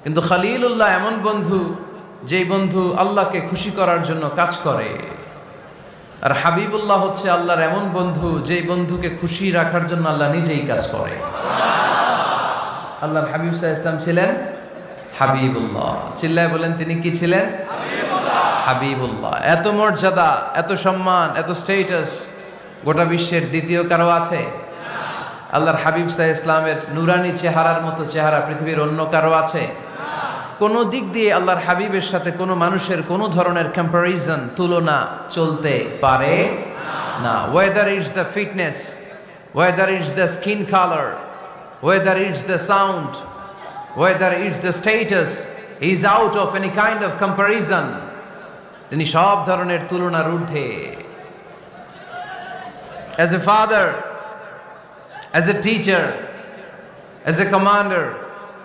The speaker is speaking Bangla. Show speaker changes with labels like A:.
A: কিন্তু খলিলুল্লাহ এমন বন্ধু, যেই বন্ধু আল্লাহকে খুশি করার জন্য কাজ করে। আর হাবিবুল্লাহ হচ্ছে আল্লাহর এমন বন্ধু, যেই বন্ধুকে খুশি রাখার জন্য আল্লাহ নিজেই কাজ করে। আল্লাহর হাবিব সাল্লাল্লাহু আলাইহি ওয়াসাল্লাম ছিলেন হাবিবুল্লাহ। চিল্লায় বলেন, তিনি কি ছিলেন? হাবিবুল্লাহ। এত মর্যাদা, এত সম্মান, এত স্টেটাস গোটা বিশ্বের দ্বিতীয় কারো আছে? আল্লাহর হাবিব সাল্লাল্লাহু আলাইহি ওয়াসাল্লামের নুরানি চেহারার মতো চেহারা পৃথিবীর অন্য কারো আছে? কোন দিক দিয়ে আল্লাহর হাবিবের সাথে কোনো মানুষের কোনো ধরনের কম্প্যারিজন, তুলনা চলতে পারে না। Whether it's the fitness, whether it's the skin colour, whether it's the sound, whether it's the status, is out of any kind of comparison. তিনি সব ধরনের তুলনার ঊর্ধ্বে। As a father, as a teacher, as a commander,